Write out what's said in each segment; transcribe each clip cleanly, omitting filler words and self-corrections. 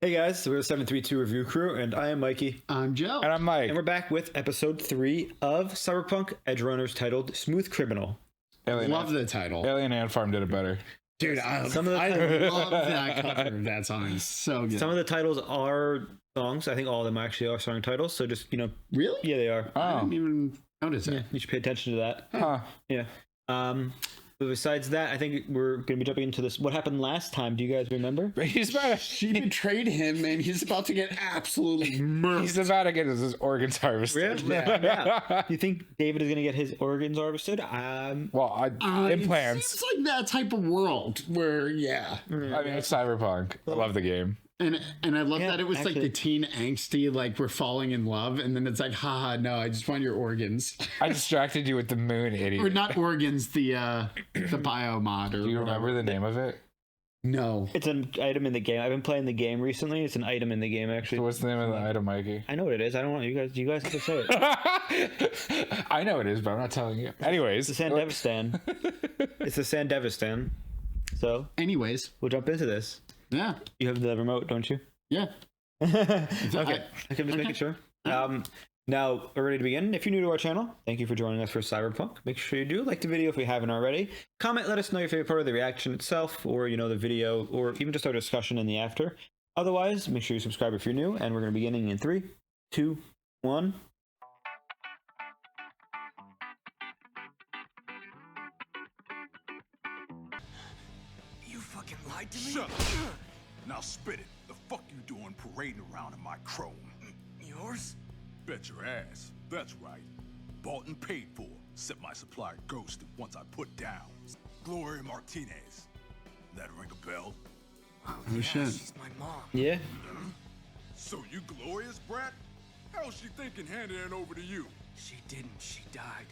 Hey guys, so we're the 732 review crew, and I am Mikey. I'm Joe. And I'm Mike. And we're back with episode 3 of Cyberpunk Edgerunners titled Smooth Criminal. Love the title. Alien Ant Farm did it better. Dude, I love that cover of that song. It's so good. Some of the titles are songs. I think all of them actually are song titles, so just, Really? yeah, they are. I Oh. didn't even notice Yeah, that. you should pay attention to that. Huh. Yeah. But besides that, I think we're going to be jumping into this. What happened last time? Do you guys remember? He's about She betrayed him, and he's about to get absolutely murdered. he's about to get his organs harvested. Yeah. You think David is going to get his organs harvested? Well, implants. It seems like that type of world where, yeah. I mean, it's Cyberpunk. I love the game. And I love Yeah, that it was actually. like the teen angsty, like we're falling in love, and then it's like, haha, no, I just want your organs. I distracted you with the moon, idiot. Or not organs, the biomod. Or Do you remember the name of it? No. It's an item in the game. I've been playing the game recently. It's an item in the game, actually. So what's the name of the item, Mikey? I know what it is. I don't want you guys. You guys have to say it. I know it is, but I'm not telling you. Anyways. It's the Sandevistan. It's the Sandevistan. So Anyways, we'll jump into this. yeah. You have the remote, don't you? Yeah. Okay. I'm just making sure. Now, we're ready to begin. If you're new to our channel, thank you for joining us for Cyberpunk. Make sure you do like the video if you haven't already. Comment, let us know your favorite part of the reaction itself, or the video, or even just our discussion in the after. Otherwise, make sure you subscribe if you're new, and we're going to be beginning in 3, 2, 1. You fucking lied to me? Shut up. Now spit it. The fuck you doing parading around in my chrome? Yours? Bet your ass. That's right. Bought and paid for. Except my supplier ghosted once I put down. Gloria Martinez. That ring a bell? Oh, shit. She's my mom. Yeah. So you Gloria's brat? How's she thinking handing it over to you? She didn't. She died.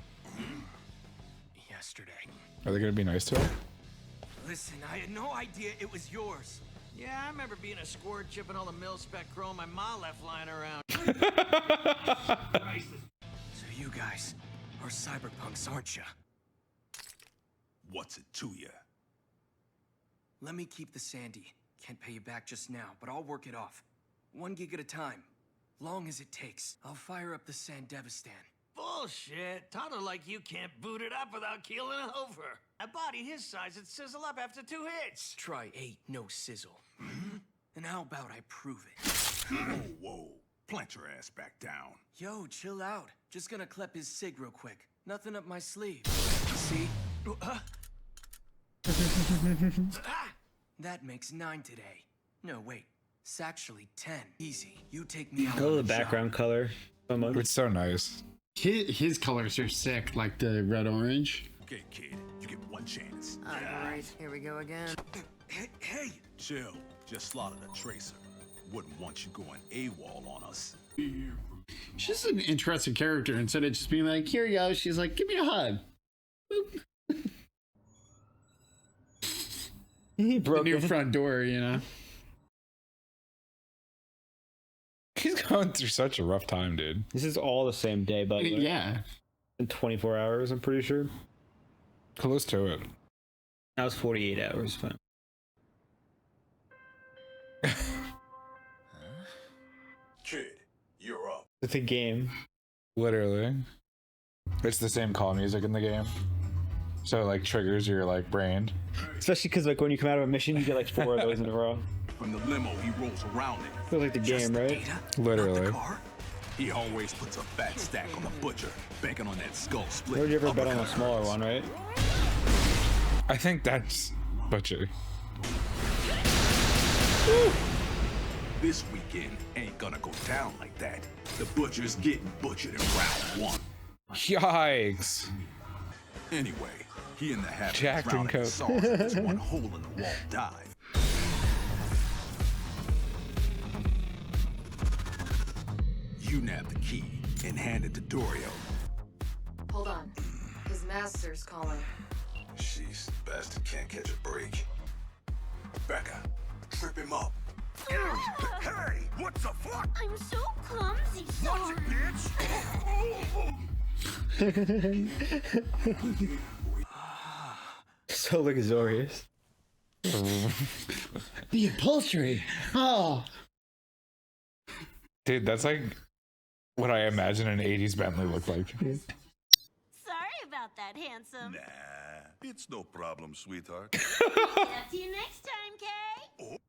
Yesterday. Are they going to be nice to her? Listen, I had no idea it was yours. Yeah, I remember being a squirt chipping all the mil-spec chrome my ma left lying around. So you guys are cyberpunks, aren't you? What's it to ya? Let me keep the Sandy. Can't pay you back just now, but I'll work it off. 1 gig at a time. Long as it takes. I'll fire up the Sandevistan. Bullshit. Toddler like you can't boot it up without keeling it over. A body his size would sizzle up after 2 hits. Try 8, no sizzle. And how about I prove it? Whoa, whoa. Plant your ass back down. Yo, chill out. Just gonna clep his cig real quick. Nothing up my sleeve. See? That makes 9 today. No, wait. It's actually 10. Easy. You take me out. Oh, on the job. background color. So much. It's so nice. His colors are sick, like the red-orange. Okay, kid. You get one chance. Alright, here we go again. Hey! Chill. Just slaughtered a tracer. Wouldn't want you going AWOL on us. She's an interesting character. Instead of just being like, here you go, she's like, give me a hug. He The broke new it. front door, you know? He's going through such a rough time, dude. This is all the same day, but like, Yeah. in 24 hours, I'm pretty sure. Close to it. That was 48 hours. Fine. Kid, you're up. It's a game. Literally. It's the same call music in the game. So like triggers your like brain. Especially because like when you come out of a mission, you get like 4 of those in a row. From the limo, he rolls around it. Feels like the Just game, the right? data, Literally. not the car? He always puts a fat stack on the butcher, banking on that skull split. Or you ever bet on a uppercut. smaller one, right? I think that's butcher. This weekend ain't gonna go down like that. The butcher's getting butchered in round 1. Yikes. Anyway, he in the habit Jacked of in drowning coke. his sauce in this one hole in the wall dive. You nab the key and hand it to Dorio. Hold on. His master's calling. Sheesh, bastard can't catch a break. Becca, trip him up. Hey, what the fuck? I'm so clumsy, Watch sorry. it, bitch! So luxurious. The upholstery. Oh. Dude, that's like what I imagine an 80s Bentley looked like. Sorry about that, handsome. Nah, it's no problem, sweetheart. Up to you next time, Kay.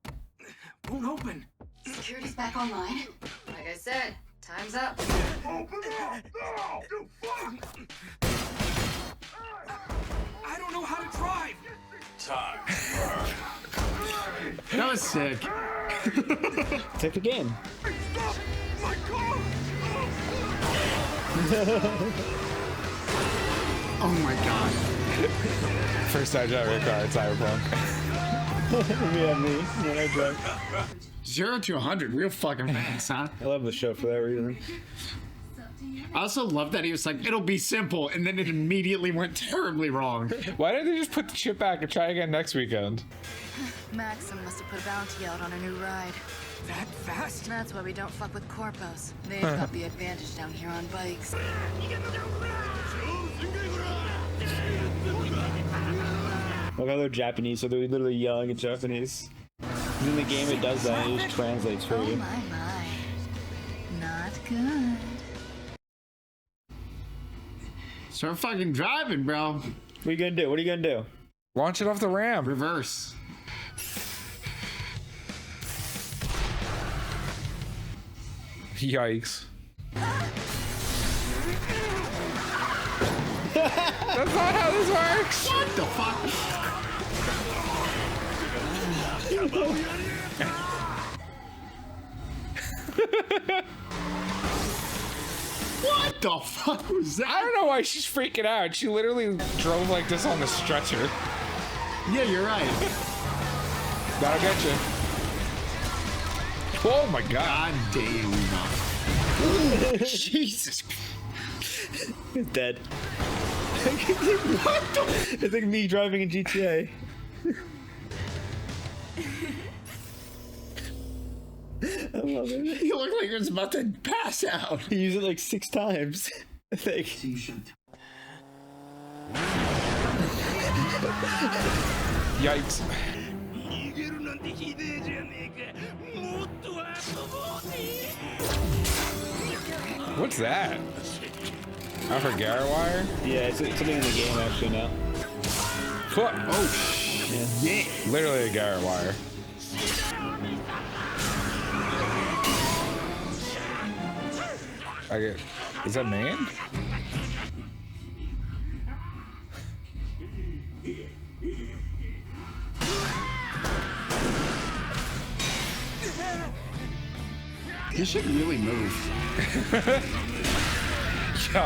Won't open. Security's back online. Like I said, time's up. Open up! No! You fuck! I don't know how to drive. Time. That was sick. Take the game. Stop! My car! Oh my god. First time driving a car at Cyberpunk. Yeah, me. Yeah, I drive. 0 to 100 real fucking fast, huh? I love the show for that reason. I also love that he was like, it'll be simple, and then it immediately went terribly wrong. Why didn't they just put the chip back and try again next weekend? Maxim must have put a bounty out on a new ride. That fast? That's why we don't fuck with corpos. They've got the advantage down here on bikes. Look how they're Japanese, so they're literally yelling in Japanese. In the game, it does that. It just translates for Oh you. my. Not good. Start fucking driving, bro. What are you gonna do? What are you gonna do? Launch it off the ramp. Reverse. Yikes. That's not how this works. What the fuck? What the fuck was I that? don't know why she's freaking out. She literally drove like this on the stretcher. Yeah, you're right. That'll get you. Oh my god. God damn. Jesus. He's dead. What the? It's like me driving in GTA. I love it. You look like you're about to pass out. He used it like 6 times. I think. Yikes. What's that? I forgot a wire? Yeah, it's something in the game actually now. What? Oh, shit. Yeah. Literally a Garrett wire. I get. Is that man? You should really move. Yo.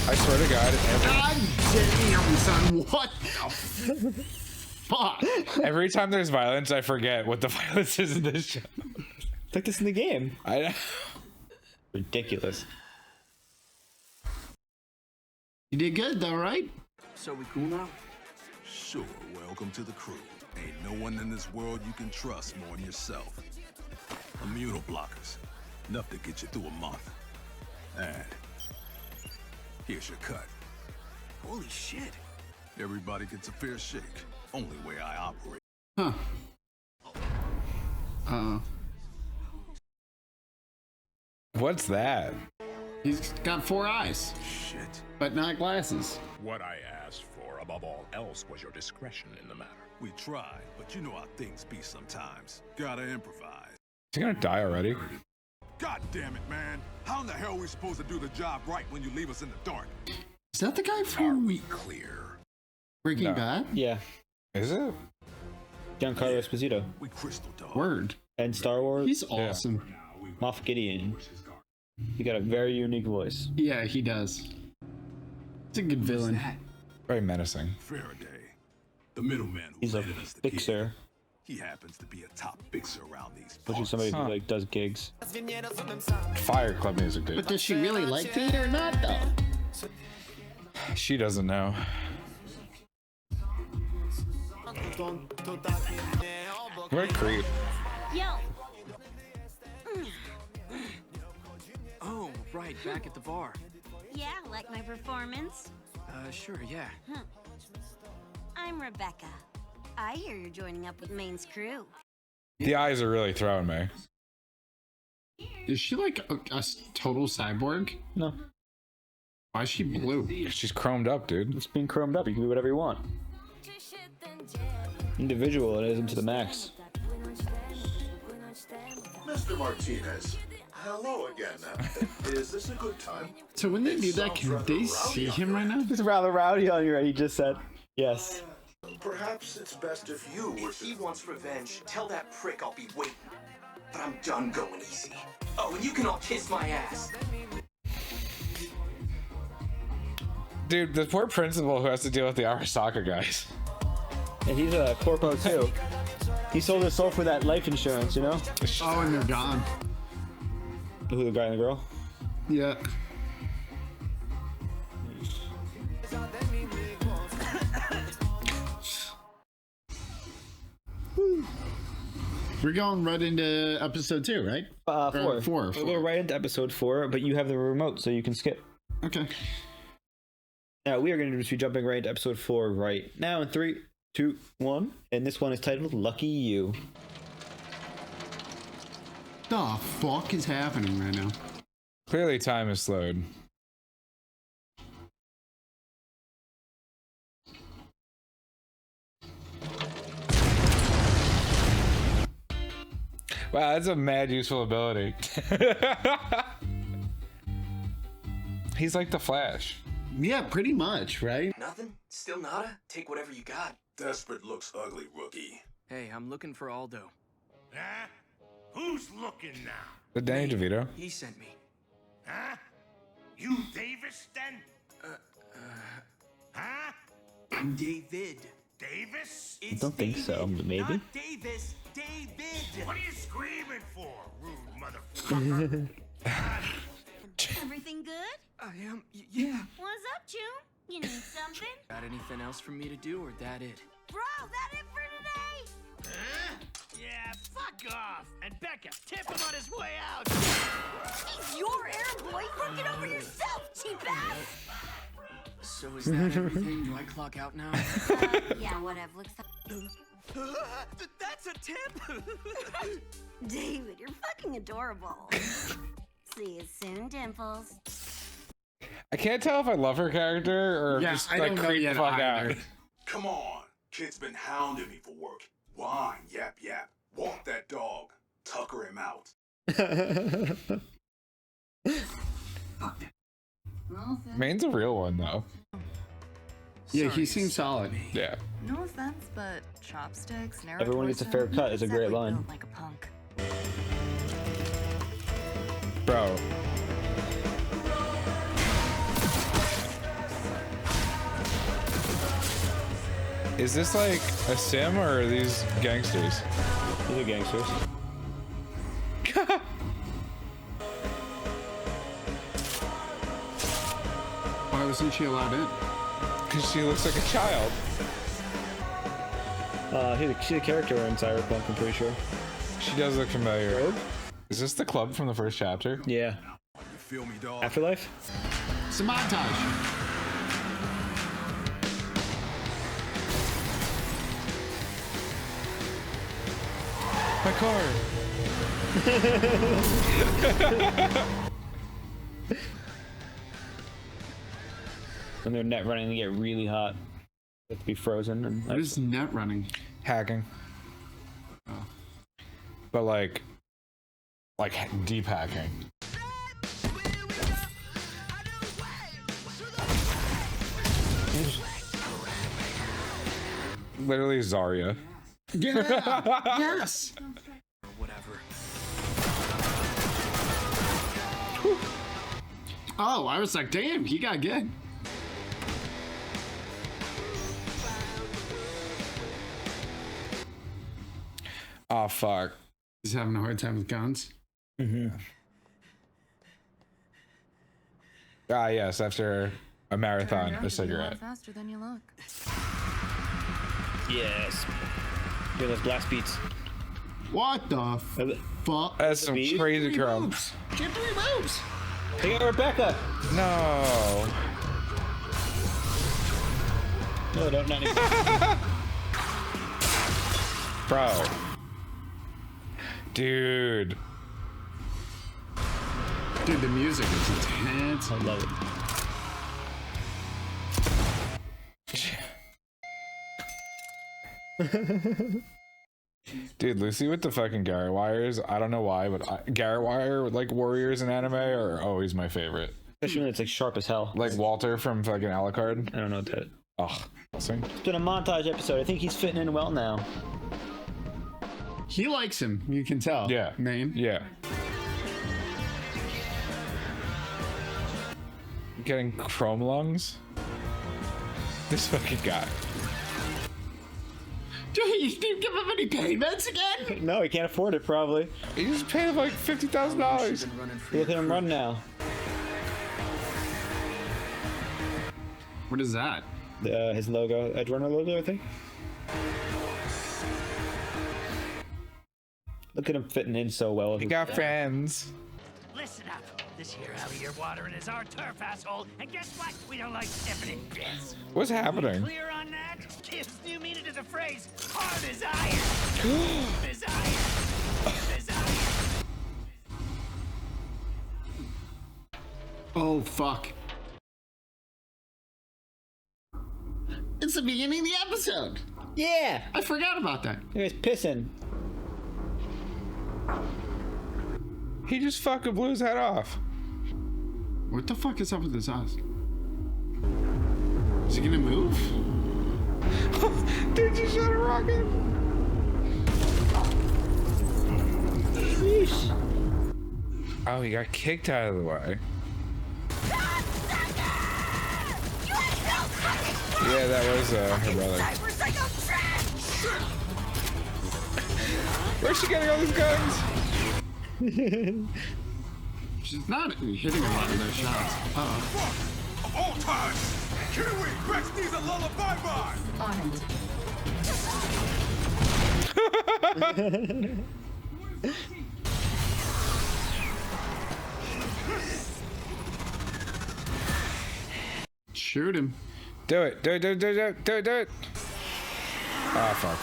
I swear to God, God damn, son. What the fuck? every time there's violence, I forget what the violence is in this show. It's like this in the game. I know. Ridiculous. You did good, though, right? So we cool now? Sure, welcome to the crew. Ain't no one in this world you can trust more than yourself. Immunoblockers. Enough to get you through a month. And here's your cut. Holy shit. Everybody gets a fair shake. Only way I operate. Huh. Uh-oh. What's that? He's got 4 eyes, Shit. but not glasses. What I asked for above all else was your discretion in the matter. We tried, but you know how things be sometimes. Gotta improvise. Is he gonna die already? God damn it, man. How in the hell are we supposed to do the job right when you leave us in the dark? Is that the guy Are from we clear? Breaking No. Bad? Yeah. Is it? Giancarlo Esposito. We crystal dog. Word. And Star Wars. He's awesome. Moff Gideon. He got a very unique voice. Yeah, he does. He's a good villain. Very menacing. Faraday. The middleman who He's a landed us the kid. fixer, He happens to be a top fixer around these which is parts. somebody Huh. who like does gigs. Fire Club music, dude. But does she really like Pete or not, though? She doesn't know. What a creep. Yo, Oh, right, back at the bar. yeah, like my performance? Sure, yeah. I'm Rebecca. I hear you're joining up with Maine's crew. The eyes are really throwing me. Is she like a total cyborg? No. Why is she blue? She's chromed up, dude. It's being chromed up. You can do whatever you want. Individual it isn't to the max. Mr. Martinez, hello again. Is this a good time? So when they do that, can they see him right now? It's rather rowdy on your end, he just said. Yes. Perhaps it's best if you were If he wants revenge, tell that prick I'll be waiting. But I'm done going easy. Oh, and you can all kiss my ass. Dude, the poor principal who has to deal with the Arasaka guys. And he's a corpo too. He sold his soul for that life insurance, you know? Oh, and they're gone. Who, the guy and the girl? Yeah. We're going right into episode 2, right? 4. Four. We'll go right into episode 4, but you have the remote, so you can skip. Okay. Now, we are going to be jumping right into episode 4 right now in 3, 2, 1. And this one is titled Lucky You. The fuck is happening right now? Clearly time is slowed. Wow, that's a mad useful ability. He's like the Flash. Yeah, pretty much, right? Nothing? Still nada? Take whatever you got. Desperate looks ugly, rookie. Hey, I'm looking for Aldo. Huh? Who's looking now? The Danny DeVito. He sent me. Huh? You Davis then? Huh? I'm David. Davis? I don't think so, but maybe. Not Davis. David. What are you screaming for, rude motherfucker? Everything good? I am. Yeah. What's up, June? You need something? Got anything else for me to do, or that it? Bro, that it for today? Huh? Yeah, fuck off. And Becca, tip him on his way out. He's your air boy. Work it over yourself, cheap ass. So is that everything? Do I clock out now? Yeah, whatever. Looks like... That's a tip! David, you're fucking adorable. See you soon, Dimples. I can't tell if I love her character or Yeah, just I like don't know creep the yet fuck either. out. Come on. Kid's been hounding me for work. Whine, yap, yap. Walk that dog. Tucker him out. Maine's a real one though. Yeah, he seems solid. Yeah. No offense, but chopsticks, narrow Everyone gets a fair cut is a great line. Built like a punk. Bro. Is this like a sim or are these gangsters? These are gangsters. Why wasn't she allowed in? Because she looks like a child. She's a character in Cyberpunk, I'm pretty sure. She does look familiar. Is this the club from the first chapter? Yeah. You feel me, dog? Afterlife? It's a montage. My car. When they're net running, they get really hot. They have to be frozen. And What is net running? Hacking. But like deep hacking. Literally Zarya. Yeah. Yes. Or whatever. Oh, I was like, damn, he got good. Oh fuck. He's having a hard time with guns. Ah yes, after a marathon, Turned out a to be lot cigarette. faster than you look. yes. Hear those blast beats. What the fuck? That's some Speed? crazy Three crowd. moves. Get 3 moves. They got Rebecca! No. No, not anymore. Bro. Dude. Dude, the music is intense. I love it. Dude, Lucy with the fucking Garrett wires. I don't know why, but Garrett wire like warriors in anime are always my favorite. Especially when it's like sharp as hell. Like Walter from fucking Alucard. I don't know what that. Oh, listen. It's been a montage episode. I think he's fitting in well now. He likes him. You can tell. Yeah. Man. Yeah. Getting chrome lungs. This fucking guy. Dude, you didn't give him any payments again? No, he can't afford it probably. He just paid him like $50,000. Look at him run now. What is that? His logo, Edgerunner logo, I think. Look at him fitting in so well. He got friends. Listen up. This here out of your watering is our turf, asshole. And guess what? We don't like stepping in bits. What's happening? Clear on that? Gives new meaning to the phrase hard as iron. As iron. As iron. Oh, fuck. It's the beginning of the episode. Yeah! I forgot about that. He was pissing. He just fucking blew his head off. What the fuck is up with this house? Is he gonna move? Did you shot a rocket? Sheesh. Oh, he got kicked out of the way. Yeah, that was her brother. Where's she getting all these guns? She's not hitting a lot of those shots. Uh-oh. Of all time, Kiwi, Rex needs a lullaby by. On it. Shoot him. Do it. Do it. Do it. Do it. Do it. Do it. Ah, fuck.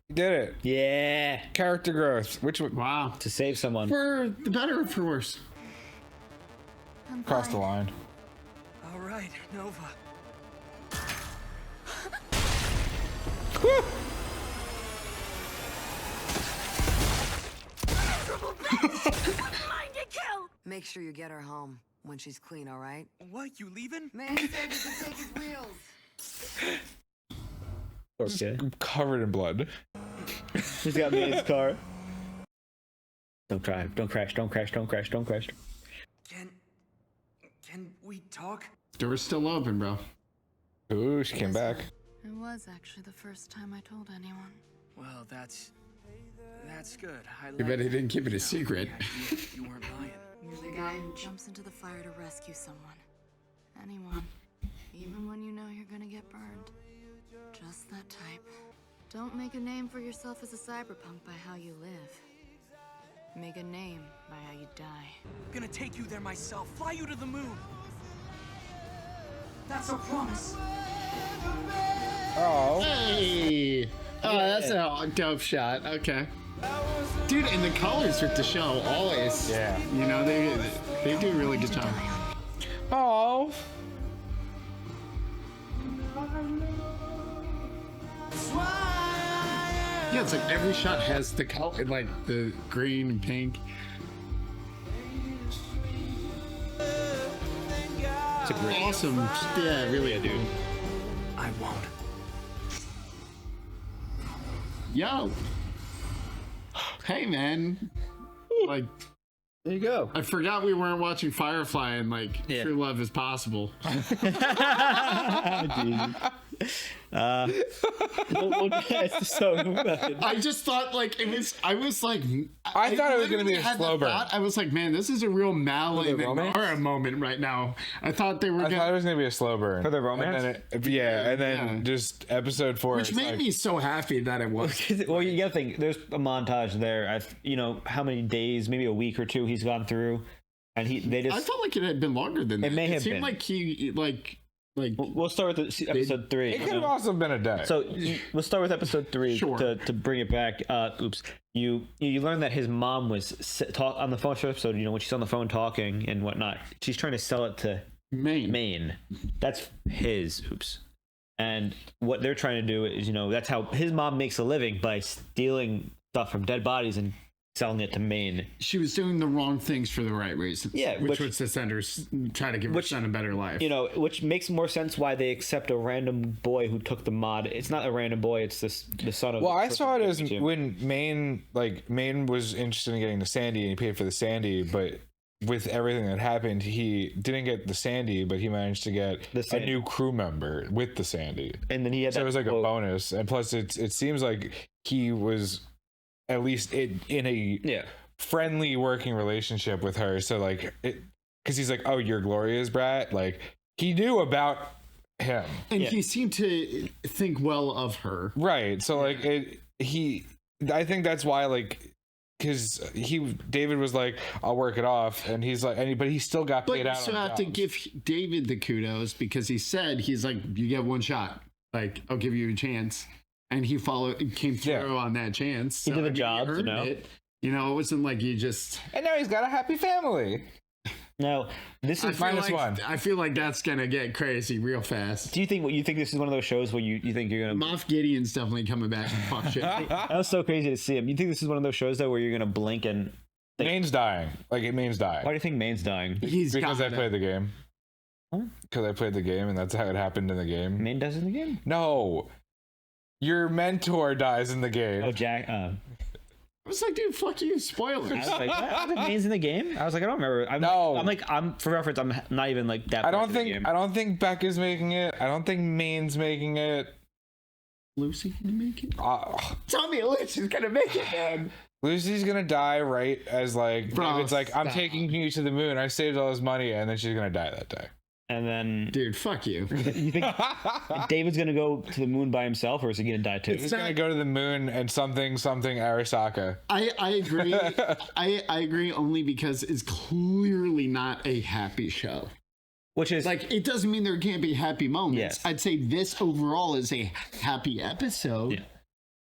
He did it. Yeah. Character growth. Which one? Wow. To save someone. For the better or for worse? Cross the line. All right, Nova. Make sure you get her home when she's clean, all right? What, you leaving? Man said you could take his wheels. Okay. Covered in blood. He's got me in his car. Don't drive. Don't crash. Don't crash. Don't crash. Don't crash. Can we talk? Door's still open, bro. Ooh, she came back. It was actually the first time I told anyone. Well, that's good. You bet he didn't keep it a secret. You weren't lying. You're the guy who jumps into the fire to rescue someone. Anyone. Even when you know you're gonna get burned. Just that type. Don't make a name for yourself as a cyberpunk by how you live. Make a name by how you die. I'm gonna take you there myself. Fly you to the moon. That's a promise. Oh. Hey! Oh, that's a dope shot. Okay. Dude, and the colors with the show always. Yeah. You know, they do a really good job. Oh. Yeah, it's like every shot has the color, like the green and pink. It's a great, awesome. Yeah, really, dude. I won't. Yo. Hey, man. Like, There you go. I forgot we weren't watching Firefly and like True Love is Possible. I just thought like it was. I was like, I thought it was gonna be a slow burn. I was like, man, this is a real Mallory and Nora moment right now. I thought they were. I thought it was gonna be a slow burn For the romance? and then just episode 4, which made me so happy that it was. Well, you gotta think. There's a montage there. You know how many days, maybe a week or two, he's gone through, and they just. I felt like it had been longer than that. It may have seemed been. like he Like, We'll start with episode 3. It could have also been a day. So we'll start with episode 3 Sure. to bring it back. You learn that his mom was on the phone for episode. You know, when she's on the phone talking and whatnot, she's trying to sell it to Maine. That's his. And what they're trying to do is, you know, that's how his mom makes a living, by stealing stuff from dead bodies and selling it to Maine. She was doing the wrong things for the right reasons. Yeah, which was to send her, try to give her son a better life. You know, which makes more sense why they accept a random boy who took the mod. It's not a random boy; it's the son of. Well, I saw it as when Maine was interested in getting the Sandy, and he paid for the Sandy, but with everything that happened, he didn't get the Sandy, but he managed to get a new crew member with the Sandy, and then he had. So it was like a bonus, and plus, it seems like he was at least in a friendly working relationship with her. So like, because he's like, oh, you're Gloria's brat. Like, he knew about him, and he seemed to think well of her. Right. So like, I think that's why, like, because David was like, I'll work it off, and he's like, but he still got paid out. But you have to give David the kudos, because he's like, you get one shot. Like, I'll give you a chance. And he came through on that chance. He did a job, you know. You know, it wasn't like you just. And now he's got a happy family. No, this is -1. I feel like that's gonna get crazy real fast. Do you think this is one of those shows where you think you're gonna? Moff Gideon's definitely coming back and fuck shit. That was so crazy to see him. You think this is one of those shows though where you're gonna blink and Maine's dying? Maine's dying. Why do you think Maine's dying? Because I played the game. Because I played the game, and that's how it happened in the game. Maine does in the game? No. Your mentor dies in the game. Oh, Jack. I was like, dude, fuck you, spoilers. I was like, I think Maine's in the game. I was like, I don't remember. I'm for reference. I'm not even like that. I don't think Becca's making it. I don't think Maine's making it. Lucy gonna make it? Tell me Lucy's gonna make it, man. Lucy's gonna die right as like David's like, I'm stop. taking you to the moon. I saved all his money, and then she's gonna die that day. And then, dude, fuck you. You think David's gonna go to the moon by himself, or is he gonna die too? He's gonna go to the moon and something Arasaka. I agree. I agree only because it's clearly not a happy show. Which is like, it doesn't mean there can't be happy moments. Yes. I'd say this overall is a happy episode.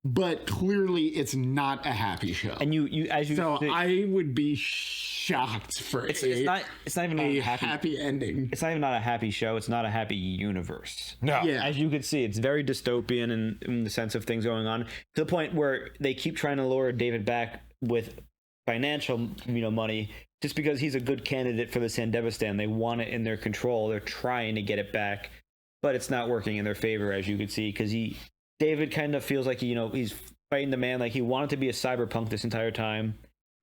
But clearly, it's not a happy show. And I would be shocked for it's not even a happy ending. It's not even not a happy show. It's not a happy universe. No. Yeah. As you can see, it's very dystopian in the sense of things going on, to the point where they keep trying to lure David back with financial, money, just because he's a good candidate for the Sandevistan. They want it in their control. They're trying to get it back, but it's not working in their favor, as you can see, because David kind of feels like he's fighting the man. Like, he wanted to be a cyberpunk this entire time,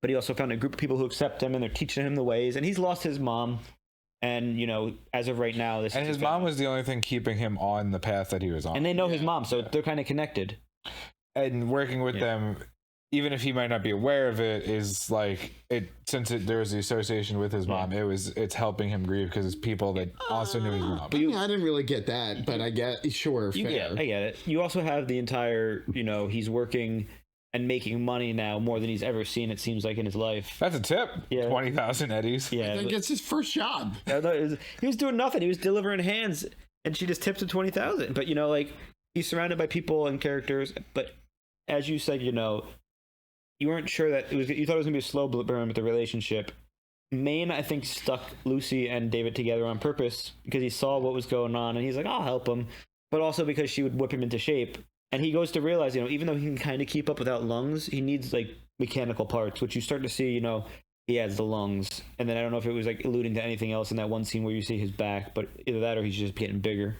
but he also found a group of people who accept him, and they're teaching him the ways. And he's lost his mom, and as of right now, his mom was the only thing keeping him on the path that he was on. And they know his mom, so they're kind of connected. And working with them, even if he might not be aware of it, is like there was the association with his mom. It's helping him grieve because it's people that also knew his mom. I didn't really get that, but I get fair. I get it. You also have the entire he's working and making money now more than he's ever seen, it seems like, in his life. That's a tip. 20,000 eddies. Yeah, I think it's his first job. He was doing nothing. He was delivering hands, and she just tipped him 20,000. But he's surrounded by people and characters. But as you said, you weren't sure that you thought it was gonna be a slow burn with the relationship. Maine, I think, stuck Lucy and David together on purpose because he saw what was going on, and he's like, I'll help him. But also because she would whip him into shape. And he goes to realize, even though he can kind of keep up without lungs, he needs like mechanical parts, which you start to see, he has the lungs. And then I don't know if it was like alluding to anything else in that one scene where you see his back, but either that or he's just getting bigger.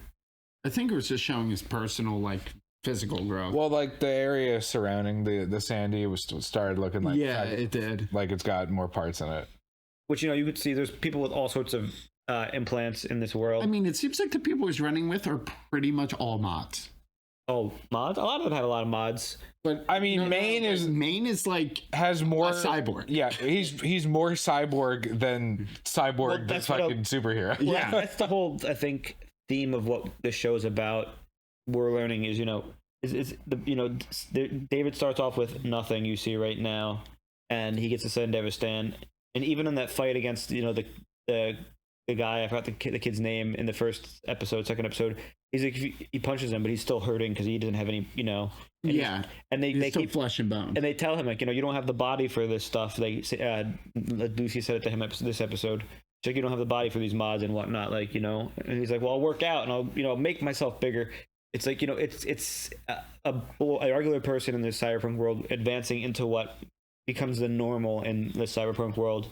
I think it was just showing his personal, physical growth. Well, the area surrounding the Sandy started looking like it did. Like it's got more parts in it. Which you could see. There's people with all sorts of implants in this world. I mean, it seems like the people he's running with are pretty much all mods. Oh, mods? A lot of them had a lot of mods. But I mean, Maine is like has more cyborg. Yeah, he's more cyborg than cyborg the fucking superhero. Yeah, that's the whole, I think, theme of what the show's about. We're learning is David starts off with nothing, you see right now, and he gets to Sandevistan, and even in that fight against the the guy, I forgot the kid's name in the second episode. He's like, he punches him, but he's still hurting because he doesn't have any, And they still keep flesh and bone. And they tell him, like, you don't have the body for this stuff. Like, Lucy said it to him this episode. She's like, you don't have the body for these mods and whatnot, like, And he's like, well, I'll work out and I'll, make myself bigger. It's like, it's a regular person in this cyberpunk world advancing into what becomes the normal in the cyberpunk world.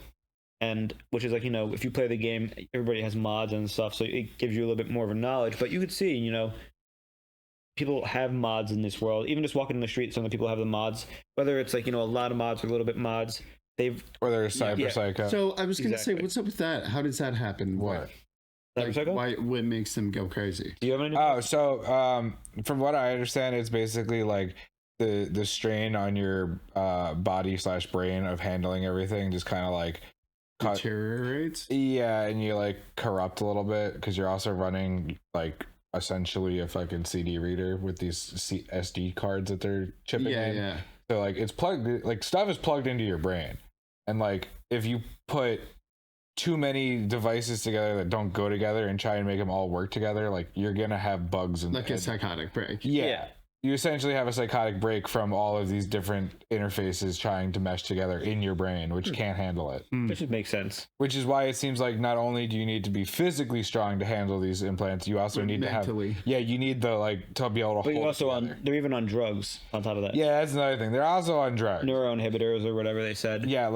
And which is like, if you play the game, everybody has mods and stuff, so it gives you a little bit more of a knowledge. But you could see, people have mods in this world. Even just walking in the street, some of the people have the mods. Whether it's like, a lot of mods or a little bit mods, or they're psycho. So I was gonna say, what's up with that? How does that happen? What? What makes them go crazy? Do you have any? Oh, so from what I understand, it's basically like the strain on your body / brain of handling everything just kind of like deteriorates. Yeah, and you like corrupt a little bit because you're also running like essentially a fucking CD reader with these SD cards that they're chipping in. Yeah. So like it's plugged, like stuff is plugged into your brain, and like if you put too many devices together that don't go together and try and make them all work together, like you're gonna have bugs and like a psychotic break. Yeah. You essentially have a psychotic break from all of these different interfaces trying to mesh together in your brain, which can't handle it. Which would make sense. Which is why it seems like not only do you need to be physically strong to handle these implants, you also need mentally. to have... Yeah, you need the, to be able to but hold also they're even on drugs on top of that. Yeah, that's another thing. They're also on drugs. Neuroinhibitors or whatever they said. Yeah,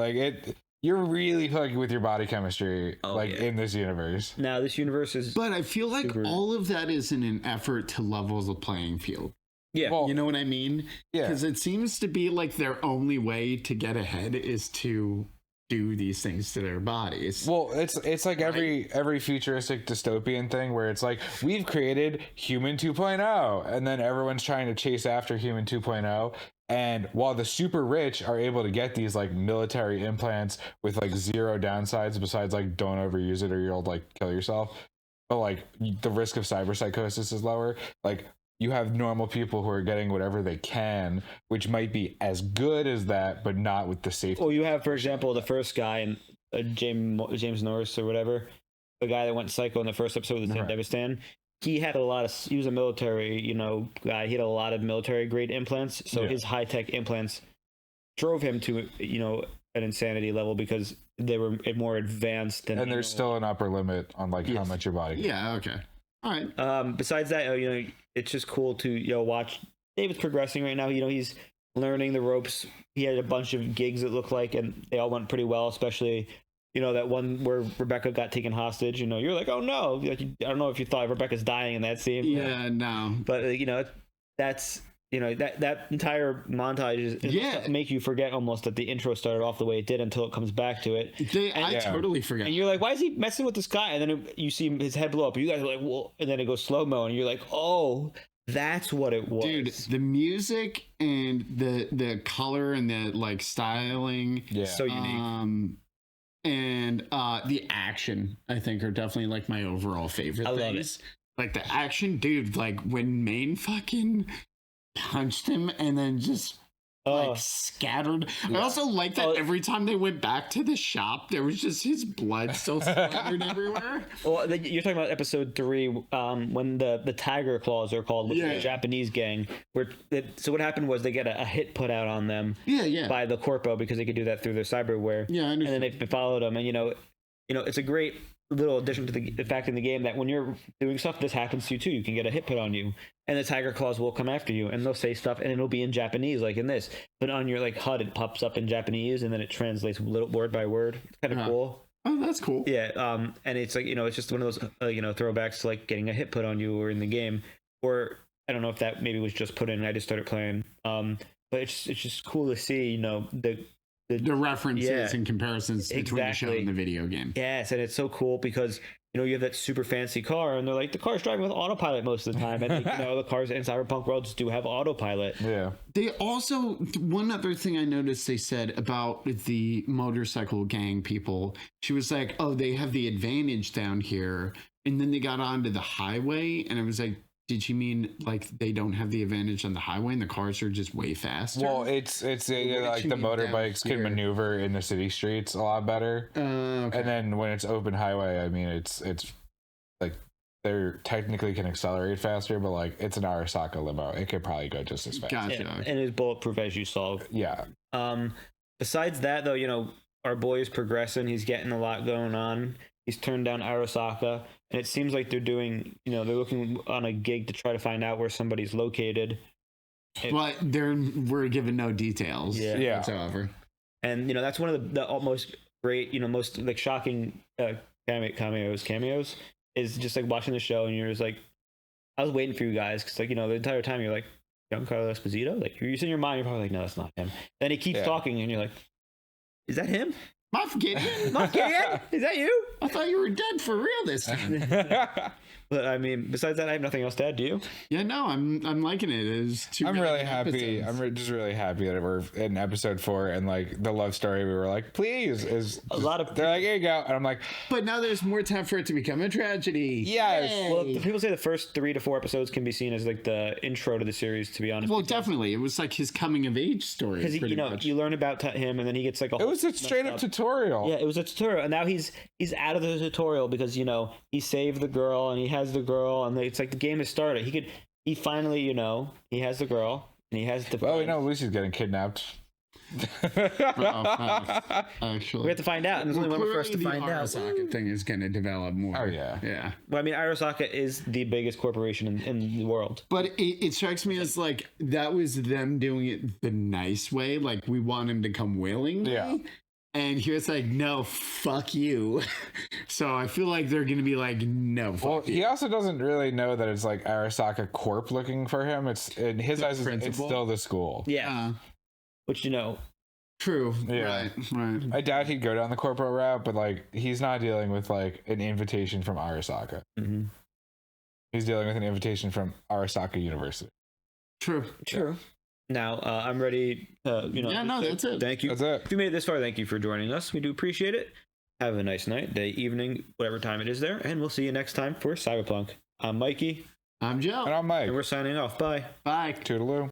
you're really fucking with your body chemistry, in this universe. Now, this universe is... But I feel like all of that is in an effort to level the playing field. Yeah. Well, you know what I mean? Yeah. Because it seems to be like their only way to get ahead is to do these things to their bodies. Well, it's like every futuristic dystopian thing where it's like, we've created human 2.0, and then everyone's trying to chase after human 2.0. And while the super rich are able to get these like military implants with like zero downsides besides like don't overuse it or you'll like kill yourself, but like the risk of cyberpsychosis is lower, like you have normal people who are getting whatever they can, which might be as good as that, but not with the safety. Well, you have, for example, the first guy, James Norris or whatever, the guy that went psycho in the first episode of the Devistan. He was a military, guy. He had a lot of military grade implants. So his high tech implants drove him to, an insanity level because they were more advanced than. And there's still an upper limit on how much your body. Yeah. Okay. All right. Besides that, it's just cool to watch David's progressing right now. He's learning the ropes. He had a bunch of gigs it looked like, and they all went pretty well. Especially, that one where Rebecca got taken hostage. You're like, oh no! I don't know if you thought Rebecca's dying in that scene. Yeah, no. But that's that entire montage is make you forget almost that the intro started off the way it did until it comes back to it. I totally forgot. And you're like, why is he messing with this guy? And then you see his head blow up. And you guys are like, whoa. And then it goes slow mo, and you're like, oh, that's what it was. Dude, the music and the color and the styling, so unique. And the action, I think, are definitely my overall favorite things. Love it. Like the action, dude. When Maine fucking punched him and then just scattered. I also like that every time they went back to the shop, there was just his blood still splattered everywhere. Well, you're talking about episode 3 when the tiger claws are called, which is the Japanese gang. So what happened was they get a hit put out on them by the corpo because they could do that through their cyberware. Yeah, I understand. And then they followed them, and it's a great little addition to the fact in the game that when you're doing stuff, this happens to you too. You can get a hit put on you, and the tiger claws will come after you, and they'll say stuff, and it'll be in Japanese, like in this. But on your HUD, it pops up in Japanese, and then it translates word by word. It's kind of cool. Oh, that's cool. Yeah. And it's it's just one of those throwbacks to getting a hit put on you or in the game, or I don't know if that maybe was just put in. I just started playing. But it's just cool to see the references and comparisons between the show and the video game. Yes, and it's so cool because you have that super fancy car, and they're like, the car's driving with autopilot most of the time, and the cars in Cyberpunk worlds do have autopilot. Yeah. They also, one other thing I noticed they said about the motorcycle gang people, she was like, oh, they have the advantage down here, and then they got onto the highway, and it was like, Did she mean like they don't have the advantage on the highway and the cars are just way faster? Well, it's like the motorbikes can maneuver in the city streets a lot better. Okay. And then when it's open highway, I mean, it's like they're technically can accelerate faster, but like it's an Arasaka limo. It could probably go just as fast. Gotcha. Yeah, and it's bulletproof, as you saw. Yeah. Besides that, though, our boy is progressing. He's getting a lot going on. He's turned down Arasaka, and it seems like they're doing, they're looking on a gig to try to find out where somebody's located. But we're given no details whatsoever. And, that's one of the most great, most like shocking cameos is just like watching the show, and you're just like, I was waiting for you guys, because like, the entire time you're like, Giancarlo Esposito? Like, you're in your mind, you're probably like, no, that's not him. Then he keeps talking, and you're like, is that him? Moff Gideon? Moff Gideon? Is that you? I thought you were dead for real this time. But I mean, besides that, I have nothing else to add. Do you? Yeah, no, I'm liking it. I'm really happy. I'm just really happy that we're in episode 4, and like the love story, we were like, please, is a lot of. They're like, here you go, and I'm like, but now there's more time for it to become a tragedy. Yes. Yay. Well, people say the first 3 to 4 episodes can be seen as like the intro to the series. To be honest. Well, definitely, it was like his coming of age story. Because you learn about him, and then he gets like a. It was a straight up tutorial. Yeah, it was a tutorial, and now he's out of the tutorial because he saved the girl, and he has the girl, and it's like the game has started. He finally, he has the girl, and he has the. Well, we know Lucy's getting kidnapped. Actually, we have to find out, and there's only one for us to find out. The Arasaka thing is going to develop more. Oh yeah, yeah. Well, I mean, Arasaka is the biggest corporation in the world. But it strikes me as like that was them doing it the nice way. Like we want him to come willingly. Yeah. And here it's like, no, fuck you. So I feel like they're going to be like, no, fuck you. He also doesn't really know that it's like Arasaka Corp looking for him. It's in his eyes, it's still the school. Yeah. Which, True. Yeah. Right. I doubt he'd go down the corporate route, but like he's not dealing with like an invitation from Arasaka. Mm-hmm. He's dealing with an invitation from Arasaka University. True. Now, I'm ready. Yeah, no, that's it. Thank you. That's it. If you made it this far, thank you for joining us. We do appreciate it. Have a nice night, day, evening, whatever time it is there. And we'll see you next time for Cyberpunk. I'm Mikey. I'm Joe. And I'm Mike. And we're signing off. Bye. Bye. Toodaloo.